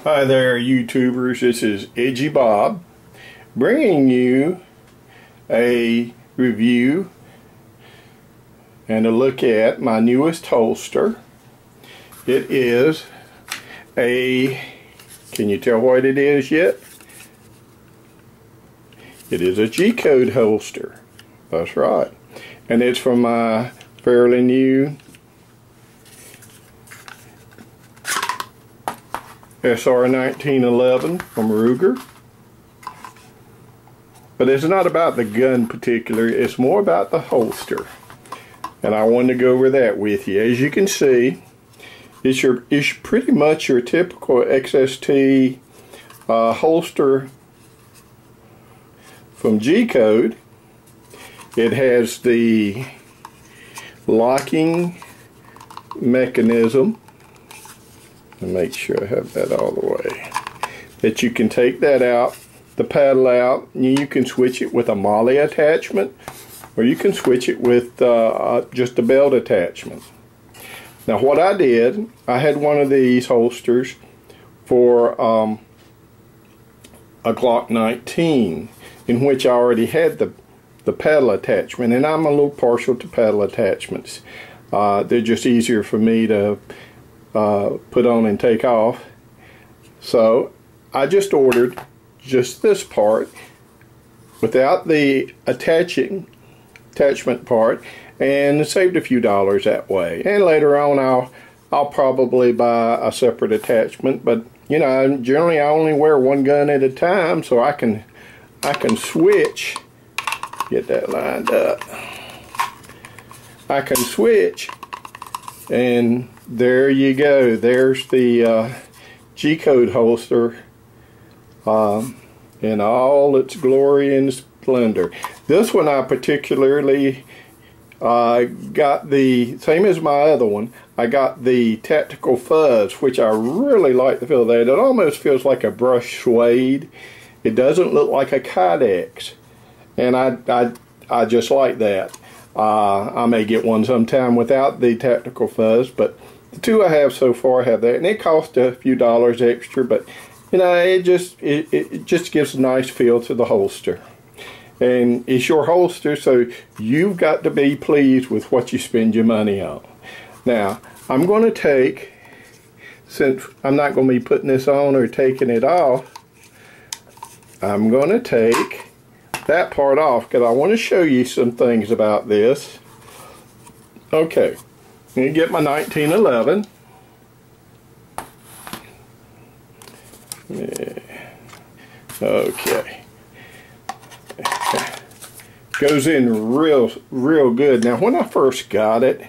Hi there, YouTubers. This is Edgy Bob bringing you a review and a look at my newest holster. It is a, can you tell what it is yet? It is a G-code holster. That's right. And it's from my fairly new SR 1911 from Ruger. But it's not about the gun particularly, it's more about the holster. And I wanted to go over that with you. As you can see, it's pretty much your typical XST holster from G-code. It has the locking mechanism. And make sure I have that all the way. That you can take that out, the paddle out, and you can switch it with a MOLLE attachment, or you can switch it with just a belt attachment. Now what I did, I had one of these holsters for a Glock 19, in which I already had the paddle attachment, and I'm a little partial to paddle attachments. They're just easier for me to put on and take off. So I just ordered just this part without the attachment part, and saved a few dollars that way. And later on I'll probably buy a separate attachment, but you know, generally I only wear one gun at a time, so I can switch. Get that lined up. I can switch, and there you go. There's the G-code holster in all its glory and splendor. This one I particularly got the same as my other one. I got the Tactical Fuzz, which I really like the feel of that. It almost feels like a brushed suede. It doesn't look like a Kydex, and I just like that. I may get one sometime without the Tactical Fuzz, but the two I have so far have that, and it cost a few dollars extra, but you know, it just gives a nice feel to the holster. And it's your holster, so you've got to be pleased with what you spend your money on. Now, I'm going to take, since I'm not going to be putting this on or taking it off, I'm going to take that part off because I want to show you some things about this. Okay, I'm going to get my 1911. Yeah. Okay. Goes in real good. Now when I first got it,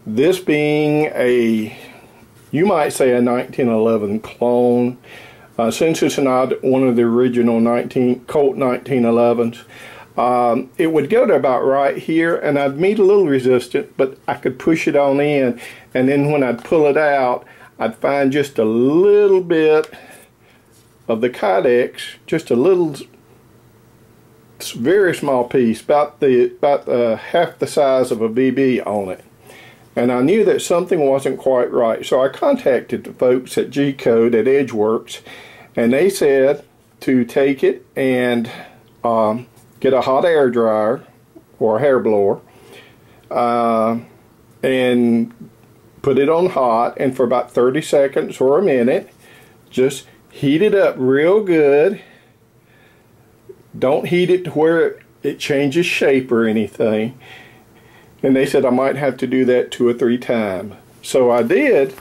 this being a, you might say a 1911 clone, since it's not one of the original Colt 1911s, it would go to about right here, and I'd meet a little resistance, but I could push it on in, and then when I'd pull it out, I'd find just a little bit of the Kydex, just a little, very small piece, about half the size of a BB on it. And I knew that something wasn't quite right, so I contacted the folks at G-code at Edgeworks, and they said to take it and get a hot air dryer or a hair blower and put it on hot, and for about 30 seconds or a minute just heat it up real good. Don't heat it to where it changes shape or anything. And they said I might have to do that 2 or 3 times. So I did,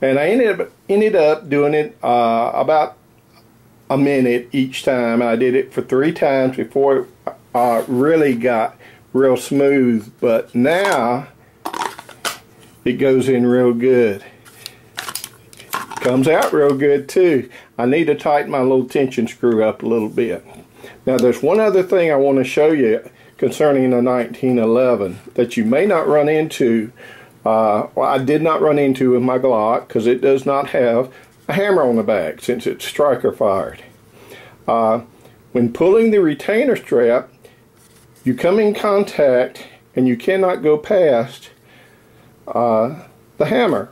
and I ended up doing it about a minute each time. I did it for 3 times before it really got real smooth, but now it goes in real good. Comes out real good too. I need to tighten my little tension screw up a little bit. Now there's one other thing I want to show you concerning the 1911 that you may not run into. Well, I did not run into with my Glock because it does not have a hammer on the back since it's striker fired. When pulling the retainer strap, you come in contact and you cannot go past the hammer.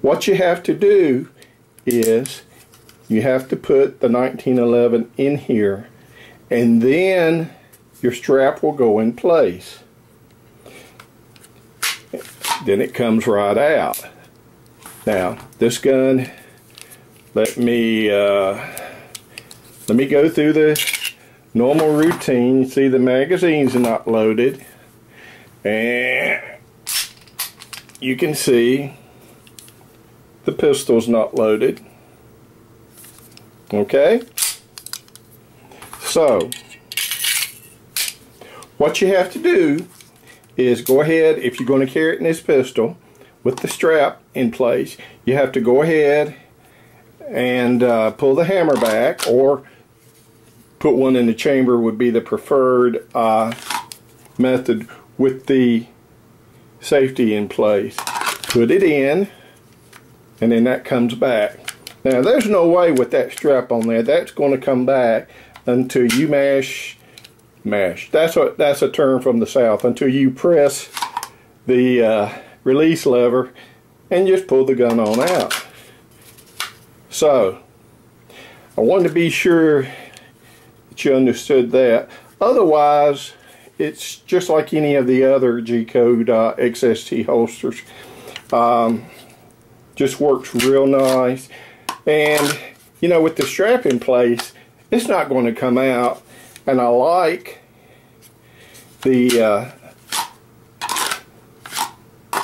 What you have to do is you have to put the 1911 in here, and then your strap will go in place. Then it comes right out. Now this gun, let me go through the normal routine. See, the magazine's not loaded, and you can see the pistol's not loaded. Okay, so what you have to do is go ahead, if you're going to carry it in this pistol with the strap in place, you have to go ahead and pull the hammer back, or put one in the chamber would be the preferred method with the safety in place. Put it in, and then that comes back. Now there's no way with that strap on there that's going to come back until you mash. That's a term from the South. Until you press the release lever and just pull the gun on out. So I wanted to be sure that you understood that. Otherwise, it's just like any of the other G-Code XST holsters. Just works real nice. And you know, with the strap in place, it's not going to come out. And I like the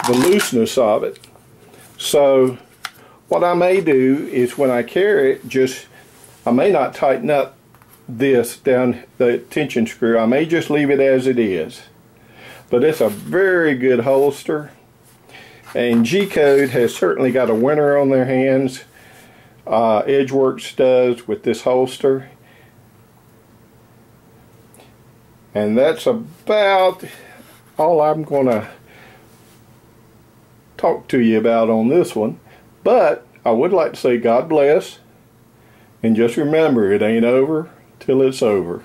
looseness of it. So what I may do is, when I carry it, I may not tighten up this down the tension screw. I may just leave it as it is. But it's a very good holster, and G-Code has certainly got a winner on their hands. Edgeworks does with this holster. And that's about all I'm going to talk to you about on this one. But I would like to say God bless, and just remember, it ain't over till it's over.